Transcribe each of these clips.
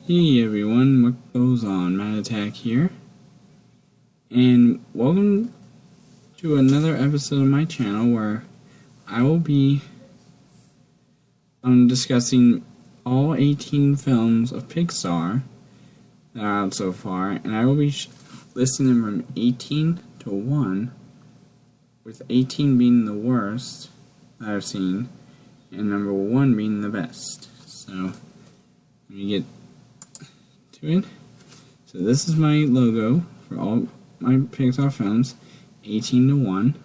Hey everyone, what goes on? Matt Attack here, and welcome to another episode of my channel where I will be discussing all 18 films of Pixar that are out so far, and I will be listing them from 18 to 1, with 18 being the worst that I've seen, and number 1 being the best. So, let me get to it. So this is my logo for all my Pixar films, 18 to 1.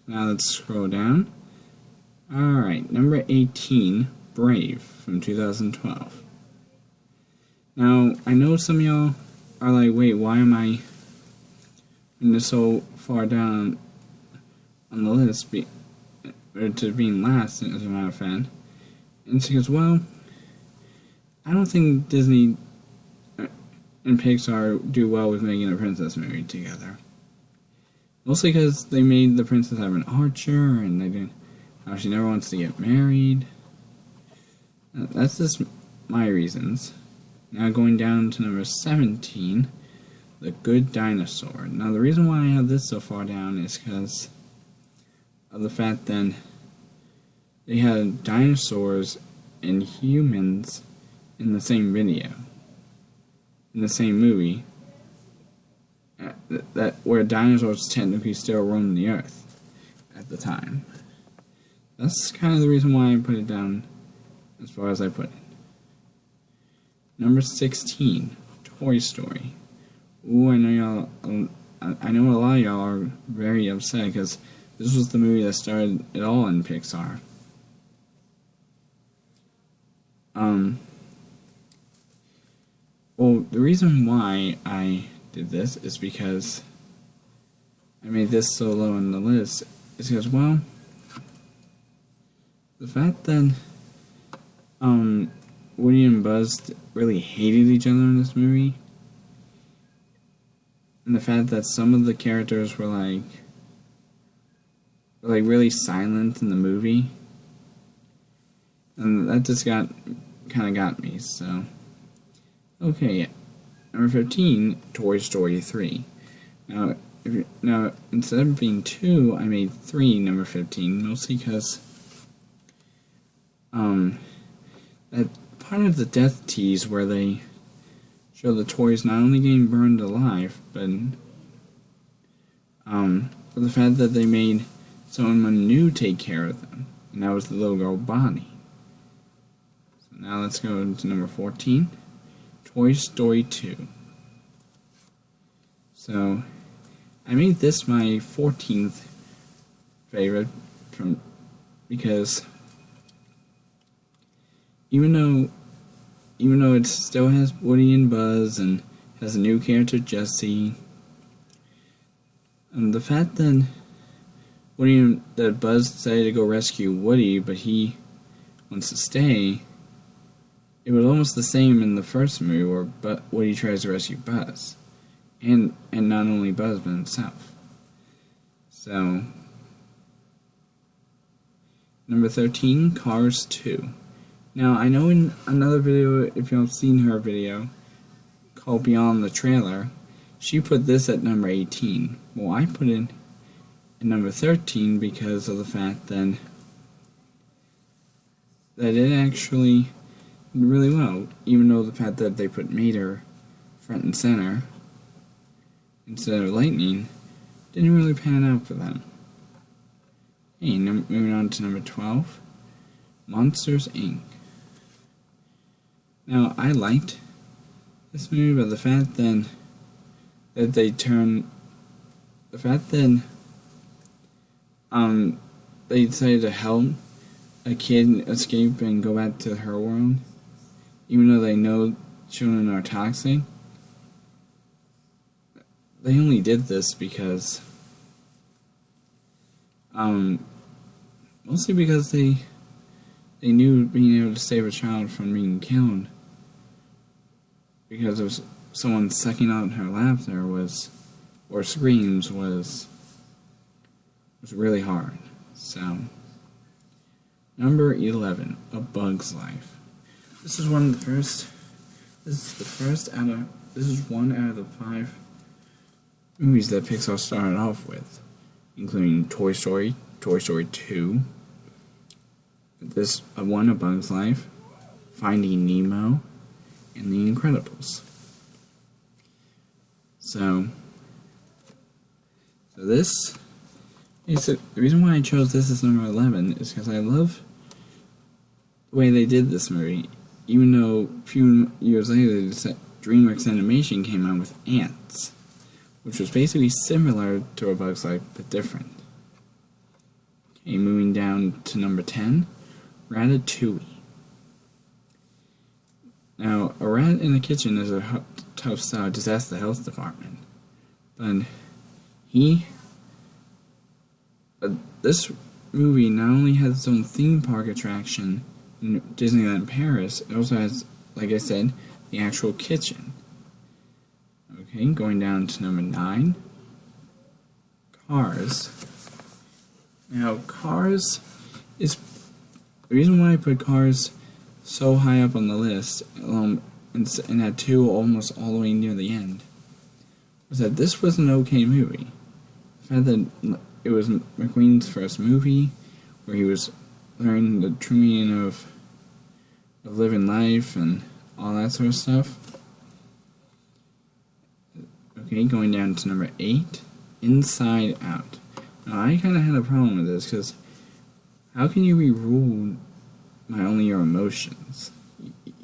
Now let's scroll down. Alright, number 18, Brave, from 2012. Now, I know some of y'all are like, wait, why am I in this so far down on the list, to being last, as a matter of fact? And it's because, well, I don't think Disney and Pixar do well with making a princess movie together. Mostly because they made the princess have an archer, and they didn't. How she never wants to get married. That's just my reasons. Now going down to number 17, The Good Dinosaur. Now the reason why I have this so far down is because of the fact that they had dinosaurs and humans in the same video. In the same movie, that where dinosaurs technically still roamed the earth at the time. That's kind of the reason why I put it down as far as I put it. Number 16, Toy Story. Ooh, I know y'all. I know a lot of y'all are very upset because this was the movie that started it all in Pixar. Well, the reason why I did this is because I made this so low on the list is because, well, the fact that Woody and Buzz really hated each other in this movie, and the fact that some of the characters were like really silent in the movie, and that just kind of got me. So. Okay, number 15, Toy Story 3. Now, instead of being 2, I made 3 number 15, mostly because that part of the death tease where they show the toys not only getting burned alive, but for the fact that they made someone new take care of them, and that was the little girl Bonnie. So now let's go to number 14. Toy Story 2. So, I made this my 14th favorite because even though it still has Woody and Buzz and has a new character, Jessie, and the fact that Buzz decided to go rescue Woody, but he wants to stay. It was almost the same in the first movie where Woody tries to rescue Buzz. And not only Buzz, but himself. So, number 13, Cars 2. Now, I know in another video, if y'all have seen her video, called Beyond the Trailer, she put this at number 18. Well, I put it at number 13 because of the fact that it actually really well, even though the fact that they put Mater front and center instead of Lightning didn't really pan out for them. Hey, moving on to number 12, Monsters, Inc. Now, I liked this movie, but the fact that they decided to help a kid escape and go back to her world, even though they know children are toxic, they only did this because, mostly because they knew being able to save a child from being killed because of someone sucking out her laughter or screams was really hard. So, number 11, A Bug's Life. This is This is one out of the 5 movies that Pixar started off with, including Toy Story, Toy Story 2, this one, A Bug's Life, Finding Nemo, and The Incredibles. So this is the reason why I chose this as number 11 is because I love the way they did this movie. Even though a few years later, DreamWorks Animation came out with Ants, which was basically similar to A Bug's Life but different. Okay, moving down to number 10, Ratatouille. Now, a rat in the kitchen is a tough style, just ask the health department. But this movie not only has its own theme park attraction in Disneyland Paris, it also has, like I said, the actual kitchen. Okay, going down to number 9, Cars. Now, Cars is the reason why I put Cars so high up on the list, and had 2 almost all the way near the end, was that this was an okay movie. The fact that it was McQueen's first movie, where he was learning the true meaning of living life and all that sort of stuff. Okay, going down to number 8, Inside Out. Now, I kind of had a problem with this, because how can you be ruled by only your emotions?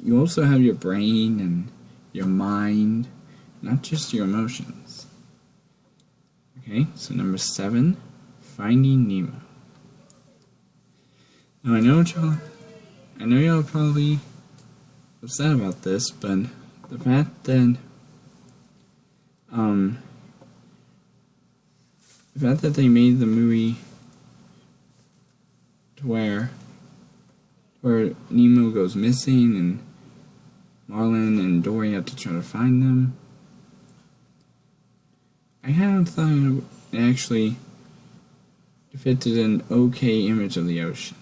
You also have your brain and your mind, not just your emotions. Okay, so number 7, Finding Nemo. Now, I know y'all are probably upset about this, but the fact that they made the movie to where Nemo goes missing and Marlin and Dory have to try to find them, I kind of thought it actually depicted an okay image of the ocean.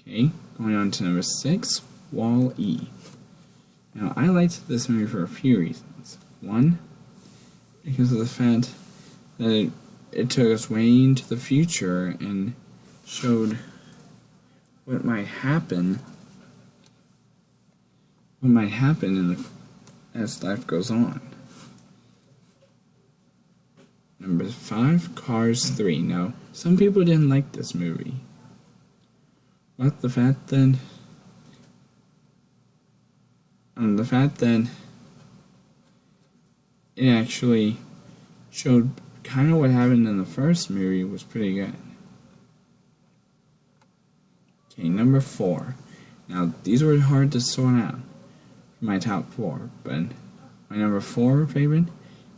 Okay, going on to number 6, Wall-E. Now, I liked this movie for a few reasons. One, because of the fact that it took us way into the future and showed what might happen as life goes on. Number 5, Cars 3. Now, some people didn't like this movie. But the fact that it actually showed kind of what happened in the first movie was pretty good. Okay, number 4. Now, these were hard to sort out for my top 4, but my number 4 favorite,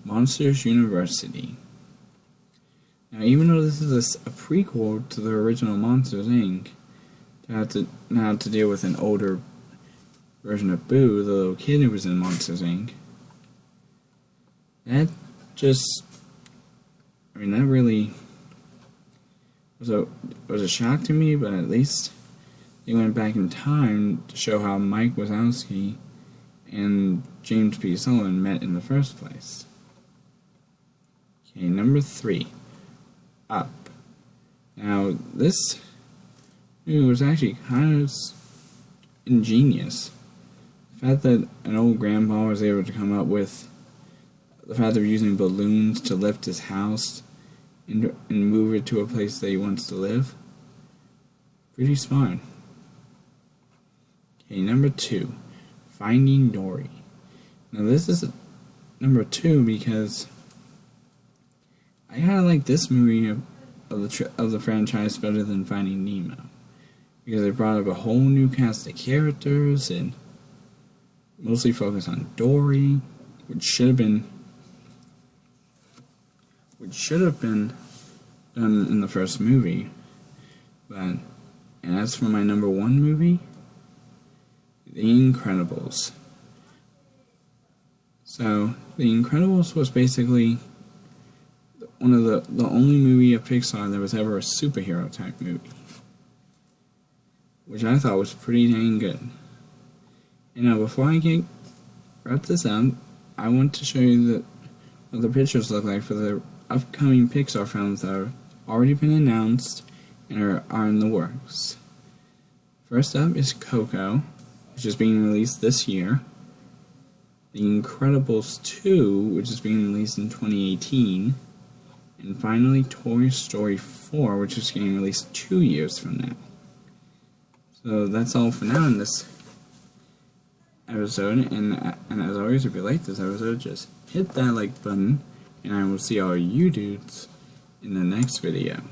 Monsters University. Now, even though this is a prequel to the original Monsters, Inc., now have to deal with an older version of Boo, the little kid who was in Monsters, Inc., that really was a shock to me, but at least they went back in time to show how Mike Wazowski and James P. Sullivan met in the first place. Okay, number 3, Up. Now, this movie was actually kind of ingenious. The fact that an old grandpa was able to come up with the fact of using balloons to lift his house and move it to a place that he wants to live. Pretty smart. Okay, number 2, Finding Dory. Now, this is number 2 because I kind of like this movie of the franchise better than Finding Nemo, because it brought up a whole new cast of characters and mostly focused on Dory, which should have been done in the first movie. And as for my number 1 movie, The Incredibles. So, The Incredibles was basically one of the only movie of Pixar that was ever a superhero type movie, which I thought was pretty dang good. And now, before I wrap this up, I want to show you what the pictures look like for the upcoming Pixar films that have already been announced and are in the works. First up is Coco, which is being released this year. The Incredibles 2, which is being released in 2018. And finally, Toy Story 4, which is getting released 2 years from now. So that's all for now in this episode. And as always, if you like this episode, just hit that like button. And I will see all you dudes in the next video.